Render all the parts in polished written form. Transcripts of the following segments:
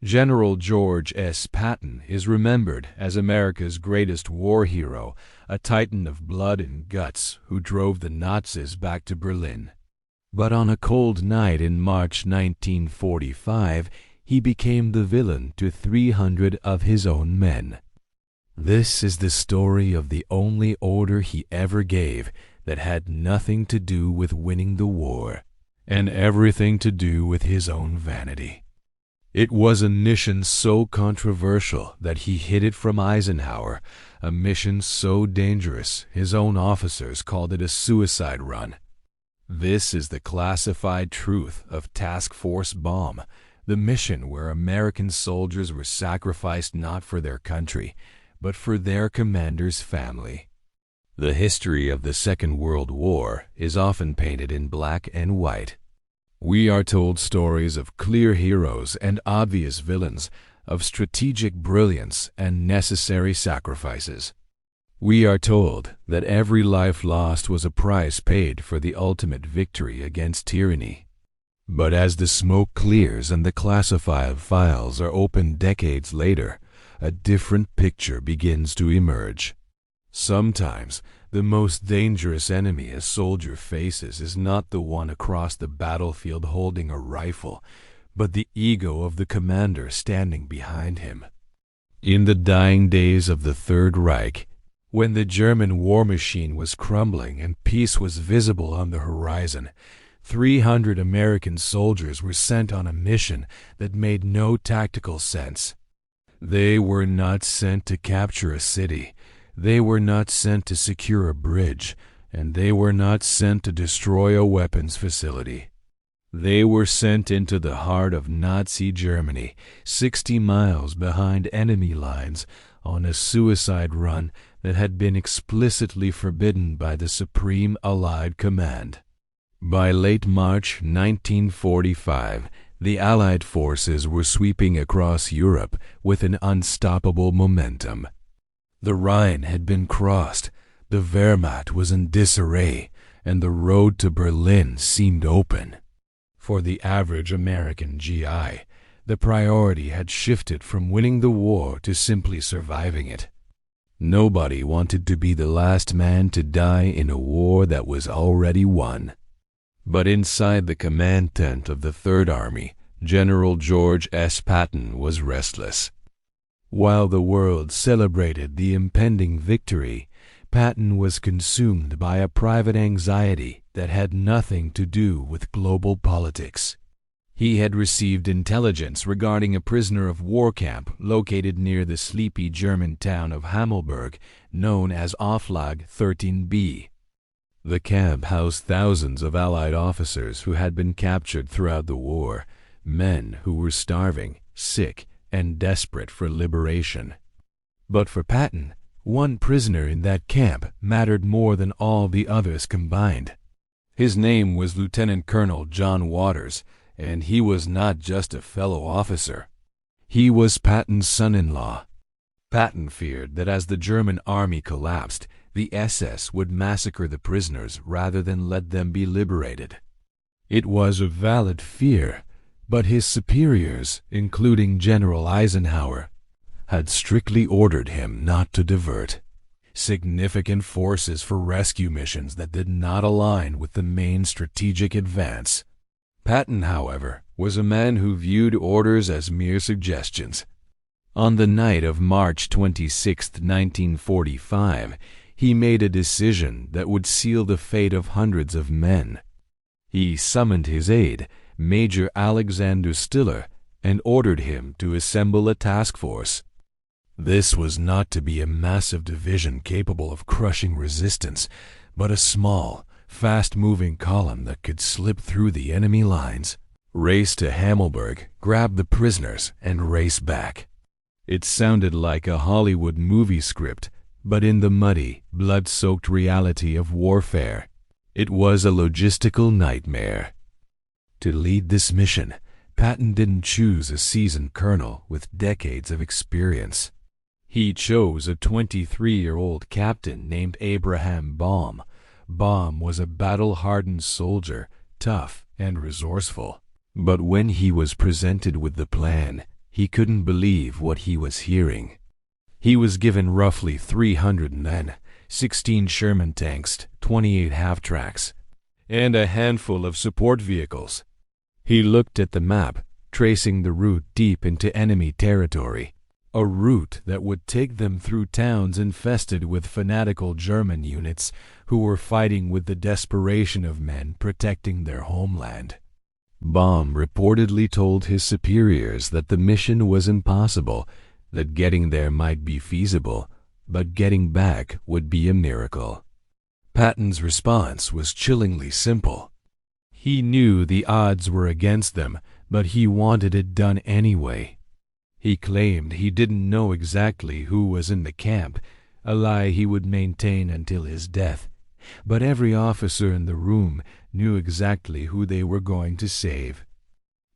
General George S. Patton is remembered as America's greatest war hero, a titan of blood and guts who drove the Nazis back to Berlin. But on a cold night in March 1945, he became the villain to 300 of his own men. This is the story of the only order he ever gave that had nothing to do with winning the war, and everything to do with his own vanity. It was a mission so controversial that he hid it from Eisenhower, a mission so dangerous his own officers called it a suicide run. This is the classified truth of Task Force Baum, the mission where American soldiers were sacrificed not for their country, but for their commander's family. The history of the Second World War is often painted in black and white. We are told stories of clear heroes and obvious villains, of strategic brilliance and necessary sacrifices. We are told that every life lost was a price paid for the ultimate victory against tyranny. But as the smoke clears and the classified files are opened decades later, a different picture begins to emerge. Sometimes, the most dangerous enemy a soldier faces is not the one across the battlefield holding a rifle, but the ego of the commander standing behind him. In the dying days of the Third Reich, when the German war machine was crumbling and peace was visible on the horizon, 300 American soldiers were sent on a mission that made no tactical sense. They were not sent to capture a city. They were not sent to secure a bridge, and they were not sent to destroy a weapons facility. They were sent into the heart of Nazi Germany, 60 miles behind enemy lines, on a suicide run that had been explicitly forbidden by the Supreme Allied Command. By late March 1945, the Allied forces were sweeping across Europe with an unstoppable momentum. The Rhine had been crossed, the Wehrmacht was in disarray, and the road to Berlin seemed open. For the average American GI, the priority had shifted from winning the war to simply surviving it. Nobody wanted to be the last man to die in a war that was already won. But inside the command tent of the Third Army, General George S. Patton was restless. While the world celebrated the impending victory, Patton was consumed by a private anxiety that had nothing to do with global politics. He had received intelligence regarding a prisoner of war camp located near the sleepy German town of Hammelburg, known as Offlag XIII-B. The camp housed thousands of Allied officers who had been captured throughout the war, men who were starving, sick, and desperate for liberation. But for Patton, one prisoner in that camp mattered more than all the others combined. His name was Lieutenant Colonel John Waters, and he was not just a fellow officer. He was Patton's son-in-law. Patton feared that as the German army collapsed, the SS would massacre the prisoners rather than let them be liberated. It was a valid fear, but his superiors, including General Eisenhower, had strictly ordered him not to divert significant forces for rescue missions that did not align with the main strategic advance. Patton, however, was a man who viewed orders as mere suggestions. On the night of March 26, 1945, he made a decision that would seal the fate of hundreds of men. He summoned his aide, Major Alexander Stiller, and ordered him to assemble a task force. This was not to be a massive division capable of crushing resistance, but a small, fast-moving column that could slip through the enemy lines, race to Hammelburg, grab the prisoners, and race back. It sounded like a Hollywood movie script, but in the muddy, blood-soaked reality of warfare, it was a logistical nightmare. To lead this mission, Patton didn't choose a seasoned colonel with decades of experience. He chose a 23-year-old captain named Abraham Baum. Baum was a battle-hardened soldier, tough and resourceful. But when he was presented with the plan, He couldn't believe what he was hearing. He was given roughly 300 men, 16 Sherman tanks, 28 half-tracks, and a handful of support vehicles. He looked at the map, tracing the route deep into enemy territory, a route that would take them through towns infested with fanatical German units who were fighting with the desperation of men protecting their homeland. Baum reportedly told his superiors that the mission was impossible, that getting there might be feasible, but getting back would be a miracle. Patton's response was chillingly simple. He knew the odds were against them, but he wanted it done anyway. He claimed he didn't know exactly who was in the camp, a lie he would maintain until his death, but every officer in the room knew exactly who they were going to save.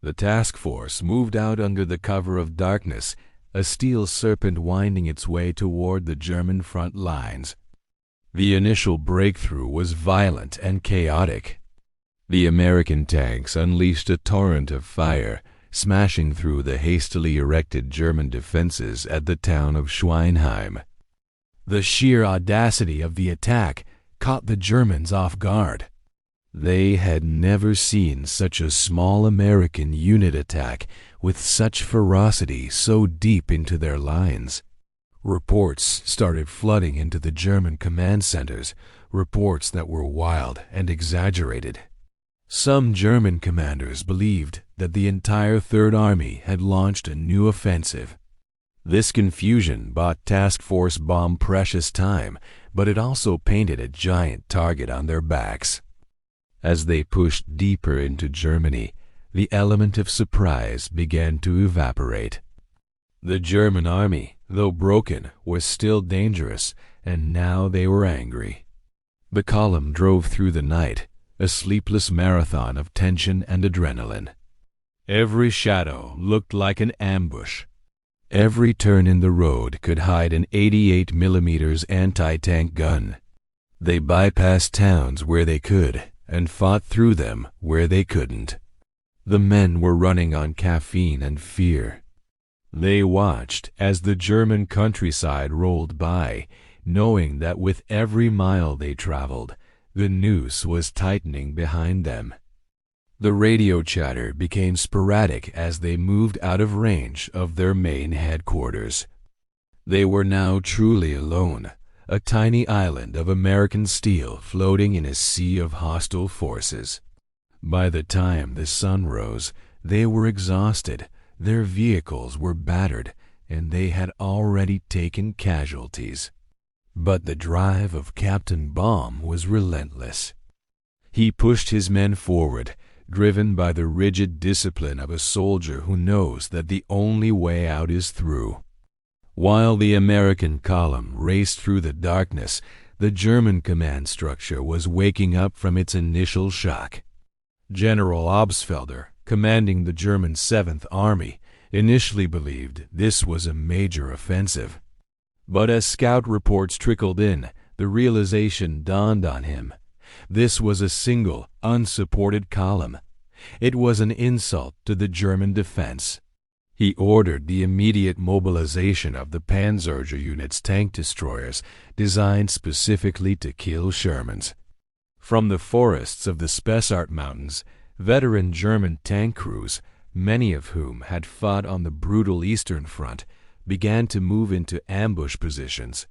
The task force moved out under the cover of darkness, a steel serpent winding its way toward the German front lines. The initial breakthrough was violent and chaotic. The American tanks unleashed a torrent of fire, smashing through the hastily erected German defenses at the town of Schweinheim. The sheer audacity of the attack caught the Germans off guard. They had never seen such a small American unit attack with such ferocity so deep into their lines. Reports started flooding into the German command centers, reports that were wild and exaggerated. Some German commanders believed that the entire Third Army had launched a new offensive. This confusion bought Task Force Baum precious time, but it also painted a giant target on their backs. As they pushed deeper into Germany, the element of surprise began to evaporate. The German army, though broken, was still dangerous, and now they were angry. The column drove through the night, a sleepless marathon of tension and adrenaline. Every shadow looked like an ambush. Every turn in the road could hide an 88 mm anti-tank gun. They bypassed towns where they could and fought through them where they couldn't. The men were running on caffeine and fear. They watched as the German countryside rolled by, knowing that with every mile they traveled, the noose was tightening behind them. The radio chatter became sporadic as they moved out of range of their main headquarters. They were now truly alone, a tiny island of American steel floating in a sea of hostile forces. By the time the sun rose, they were exhausted, their vehicles were battered, and they had already taken casualties. But the drive of Captain Baum was relentless. He pushed his men forward, driven by the rigid discipline of a soldier who knows that the only way out is through. While the American column raced through the darkness, the German command structure was waking up from its initial shock. General Obstfelder, commanding the German 7th Army, initially believed this was a major offensive. But as scout reports trickled in, the realization dawned on him. This was a single, unsupported column. It was an insult to the German defense. He ordered the immediate mobilization of the Panzer unit's tank destroyers, designed specifically to kill Shermans. From the forests of the Spessart Mountains, veteran German tank crews, many of whom had fought on the brutal Eastern Front, began to move into ambush positions.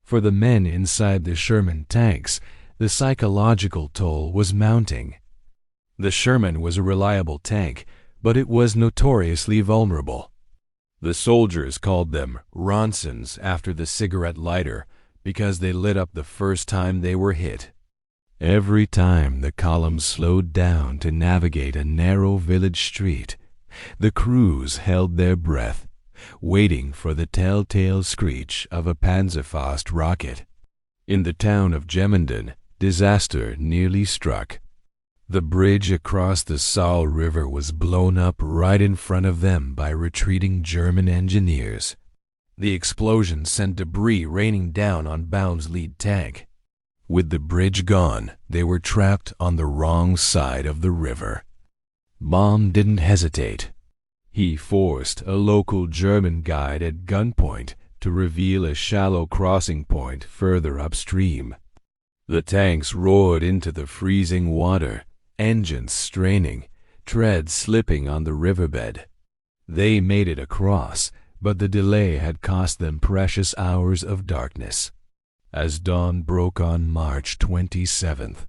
For the men inside the Sherman tanks, the psychological toll was mounting. The Sherman was a reliable tank, but it was notoriously vulnerable. The soldiers called them Ronsons after the cigarette lighter because they lit up the first time they were hit. Every time the column slowed down to navigate a narrow village street, the crews held their breath, waiting for the telltale screech of a Panzerfaust rocket. In the town of Jemmenden, disaster nearly struck. The bridge across the Saal River was blown up right in front of them by retreating German engineers. The explosion sent debris raining down on Baum's lead tank. With the bridge gone, they were trapped on the wrong side of the river. Baum didn't hesitate. He forced a local German guide at gunpoint to reveal a shallow crossing point further upstream. The tanks roared into the freezing water, engines straining, treads slipping on the riverbed. They made it across, but the delay had cost them precious hours of darkness. As dawn broke on March 27th,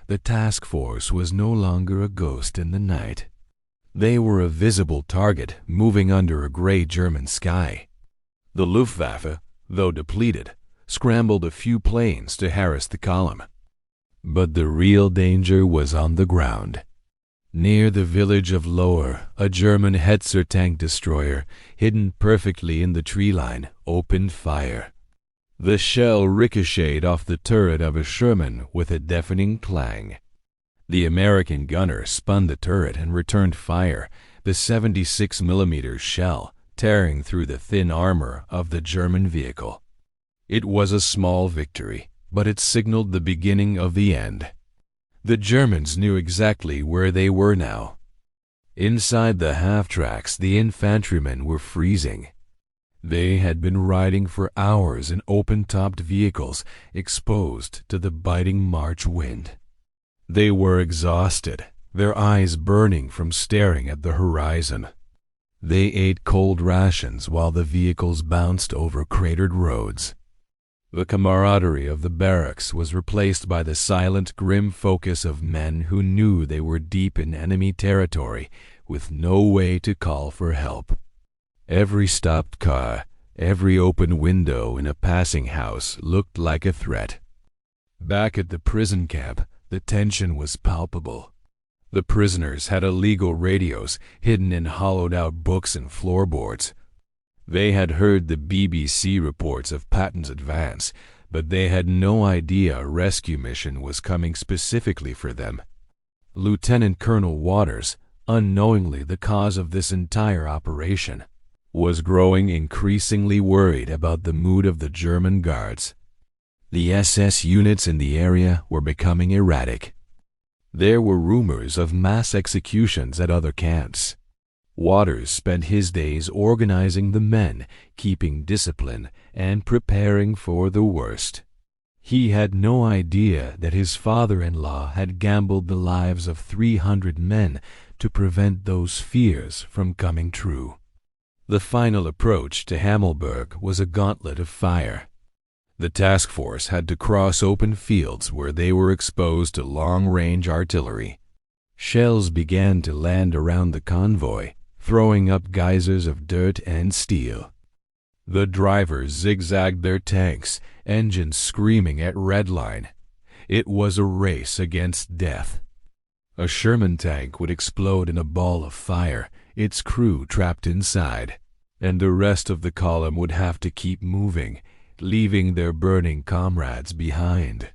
the task force was no longer a ghost in the night. They were a visible target moving under a gray German sky. The Luftwaffe, though depleted, scrambled a few planes to harass the column. But the real danger was on the ground. Near the village of Lohr, a German Hetzer tank destroyer, hidden perfectly in the tree line, opened fire. The shell ricocheted off the turret of a Sherman with a deafening clang. The American gunner spun the turret and returned fire, the 76mm shell tearing through the thin armor of the German vehicle. It was a small victory, but it signaled the beginning of the end. The Germans knew exactly where they were now. Inside the half-tracks, the infantrymen were freezing. They had been riding for hours in open-topped vehicles, exposed to the biting March wind. They were exhausted, their eyes burning from staring at the horizon. They ate cold rations while the vehicles bounced over cratered roads. The camaraderie of the barracks was replaced by the silent, grim focus of men who knew they were deep in enemy territory, with no way to call for help. Every stopped car, every open window in a passing house looked like a threat. Back at the prison camp, the tension was palpable. The prisoners had illegal radios hidden in hollowed-out books and floorboards. They had heard the BBC reports of Patton's advance, but they had no idea a rescue mission was coming specifically for them. Lieutenant Colonel Waters, unknowingly the cause of this entire operation, was growing increasingly worried about the mood of the German guards. The SS units in the area were becoming erratic. There were rumors of mass executions at other camps. Waters spent his days organizing the men, keeping discipline, and preparing for the worst. He had no idea that his father-in-law had gambled the lives of 300 men to prevent those fears from coming true. The final approach to Hammelburg was a gauntlet of fire. The task force had to cross open fields where they were exposed to long-range artillery. Shells began to land around the convoy, throwing up geysers of dirt and steel. The drivers zigzagged their tanks, engines screaming at redline. It was a race against death. A Sherman tank would explode in a ball of fire, its crew trapped inside, and the rest of the column would have to keep moving, leaving their burning comrades behind.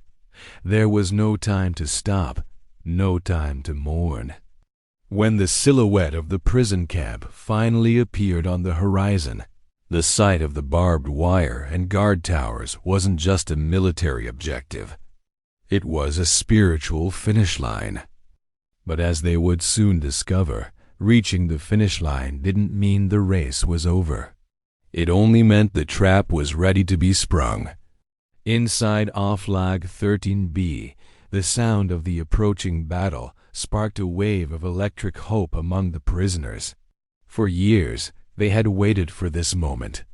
There was no time to stop, no time to mourn. When the silhouette of the prison camp finally appeared on the horizon, the sight of the barbed wire and guard towers wasn't just a military objective. It was a spiritual finish line. But as they would soon discover, reaching the finish line didn't mean the race was over. It only meant the trap was ready to be sprung. Inside Oflag XIII-B, the sound of the approaching battle sparked a wave of electric hope among the prisoners. For years, they had waited for this moment.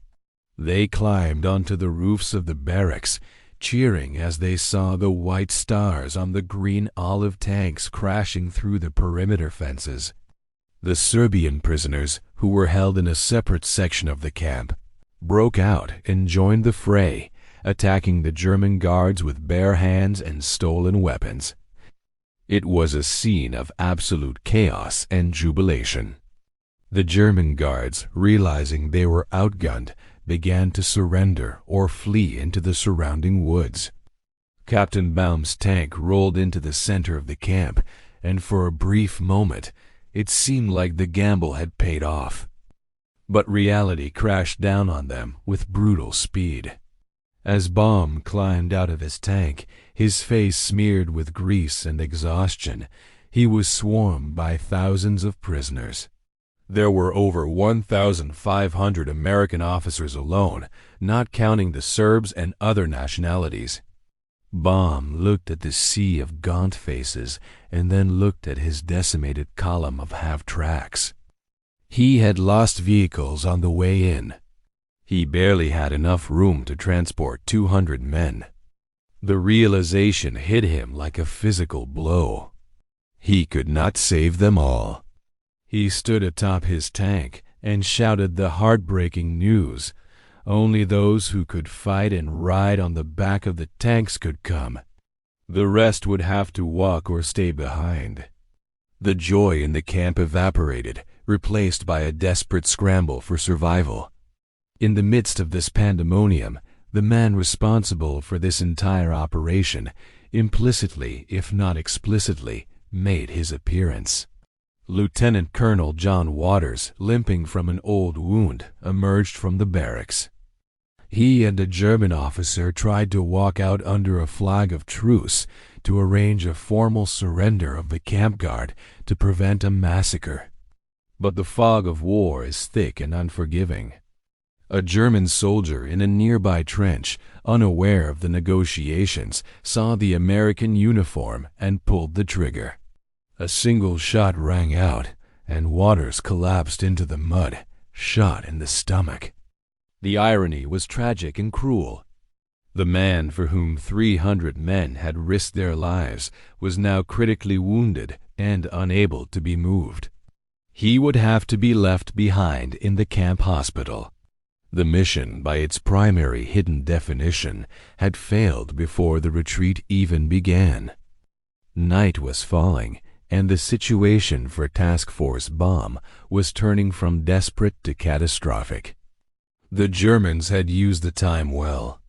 They climbed onto the roofs of the barracks, cheering as they saw the white stars on the green olive tanks crashing through the perimeter fences. The Serbian prisoners, who were held in a separate section of the camp, broke out and joined the fray, attacking the German guards with bare hands and stolen weapons. It was a scene of absolute chaos and jubilation. The German guards, realizing they were outgunned, began to surrender or flee into the surrounding woods. Captain Baum's tank rolled into the center of the camp, and for a brief moment, it seemed like the gamble had paid off. But reality crashed down on them with brutal speed. As Baum climbed out of his tank, his face smeared with grease and exhaustion, he was swarmed by thousands of prisoners. There were over 1,500 American officers alone, not counting the Serbs and other nationalities. Baum looked at the sea of gaunt faces and then looked at his decimated column of half-tracks. He had lost vehicles on the way in. He barely had enough room to transport 200 men. The realization hit him like a physical blow. He could not save them all. He stood atop his tank and shouted the heartbreaking news. Only those who could fight and ride on the back of the tanks could come. The rest would have to walk or stay behind. The joy in the camp evaporated, replaced by a desperate scramble for survival. In the midst of this pandemonium, the man responsible for this entire operation, implicitly, if not explicitly, made his appearance. Lieutenant Colonel John Waters, limping from an old wound, emerged from the barracks. He and a German officer tried to walk out under a flag of truce to arrange a formal surrender of the camp guard to prevent a massacre. But the fog of war is thick and unforgiving. A German soldier in a nearby trench, unaware of the negotiations, saw the American uniform and pulled the trigger. A single shot rang out, and Waters collapsed into the mud, shot in the stomach. The irony was tragic and cruel. The man for whom 300 men had risked their lives was now critically wounded and unable to be moved. He would have to be left behind in the camp hospital. The mission, by its primary hidden definition, had failed before the retreat even began. Night was falling, and the situation for Task Force Baum was turning from desperate to catastrophic. The Germans had used the time well.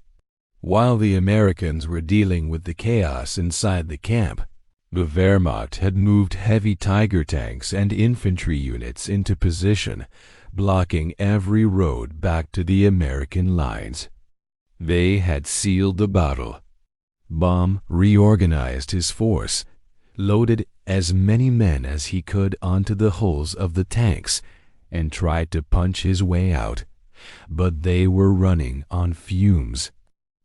While the Americans were dealing with the chaos inside the camp, the Wehrmacht had moved heavy Tiger tanks and infantry units into position, blocking every road back to the American lines. They had sealed the battle. Baum reorganized his force, loaded as many men as he could onto the hulls of the tanks, and tried to punch his way out. But they were running on fumes.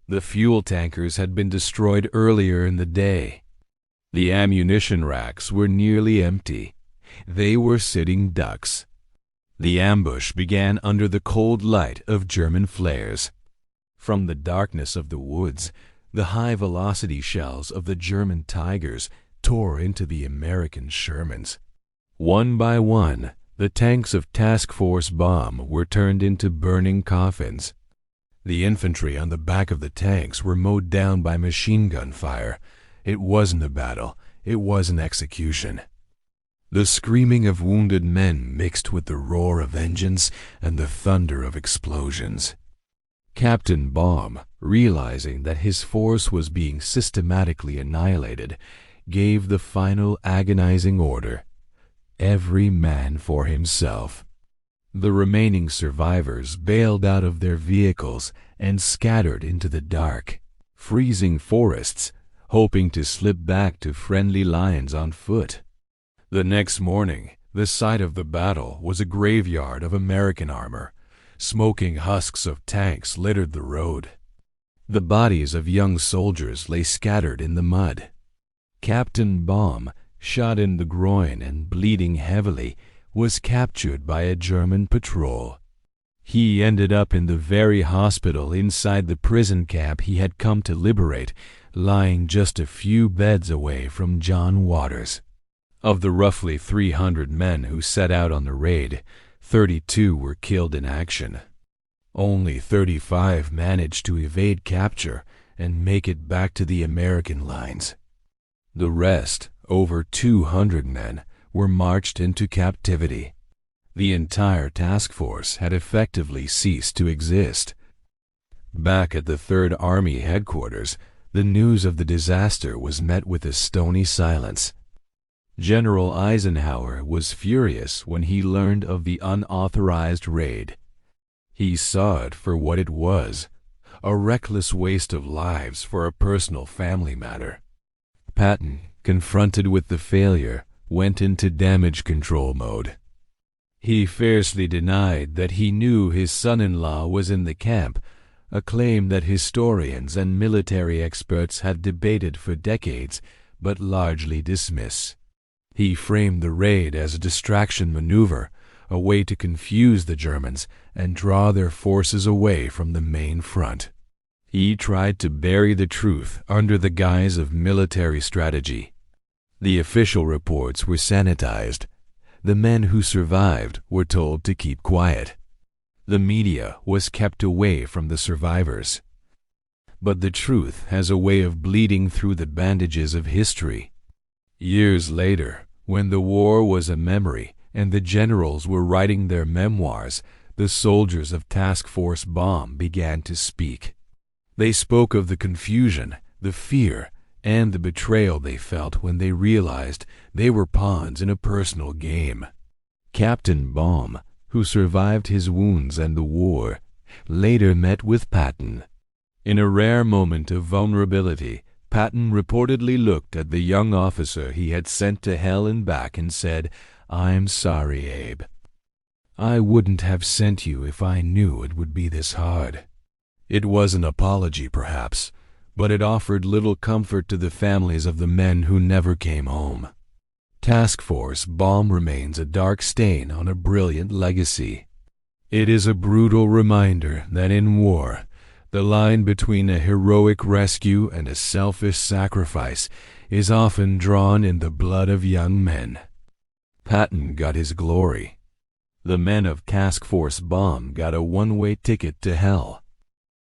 The fuel tankers had been destroyed earlier in the day. The ammunition racks were nearly empty. They were sitting ducks. The ambush began under the cold light of German flares. From the darkness of the woods, the high-velocity shells of the German Tigers tore into the American Shermans. One by one, the tanks of Task Force Baum were turned into burning coffins. The infantry on the back of the tanks were mowed down by machine gun fire. It wasn't a battle, it was an execution. The screaming of wounded men mixed with the roar of engines and the thunder of explosions. Captain Baum, realizing that his force was being systematically annihilated, gave the final agonizing order: every man for himself. The remaining survivors bailed out of their vehicles and scattered into the dark, freezing forests, hoping to slip back to friendly lines on foot. The next morning, the site of the battle was a graveyard of American armor. Smoking husks of tanks littered the road. The bodies of young soldiers lay scattered in the mud. Captain Baum, shot in the groin and bleeding heavily, was captured by a German patrol. He ended up in the very hospital inside the prison camp he had come to liberate, lying just a few beds away from John Waters. Of the roughly 300 men who set out on the raid, 32 were killed in action. Only 35 managed to evade capture and make it back to the American lines. The rest, over 200 men, were marched into captivity. The entire task force had effectively ceased to exist. Back at the Third Army headquarters, the news of the disaster was met with a stony silence. General Eisenhower was furious when he learned of the unauthorized raid. He saw it for what it was, a reckless waste of lives for a personal family matter. Patton, confronted with the failure, went into damage control mode. He fiercely denied that he knew his son-in-law was in the camp, a claim that historians and military experts have debated for decades but largely dismiss. He framed the raid as a distraction maneuver, a way to confuse the Germans and draw their forces away from the main front. He tried to bury the truth under the guise of military strategy. The official reports were sanitized. The men who survived were told to keep quiet. The media was kept away from the survivors. But the truth has a way of bleeding through the bandages of history. Years later, when the war was a memory and the generals were writing their memoirs, the soldiers of Task Force Baum began to speak. They spoke of the confusion, the fear, and the betrayal they felt when they realized they were pawns in a personal game. Captain Baum, who survived his wounds and the war, later met with Patton. In a rare moment of vulnerability, Patton reportedly looked at the young officer he had sent to hell and back and said, "I'm sorry, Abe. I wouldn't have sent you if I knew it would be this hard." It was an apology, perhaps, but it offered little comfort to the families of the men who never came home. Task Force Baum remains a dark stain on a brilliant legacy. It is a brutal reminder that in war, the line between a heroic rescue and a selfish sacrifice is often drawn in the blood of young men. Patton got his glory. The men of Task Force Baum got a one-way ticket to hell.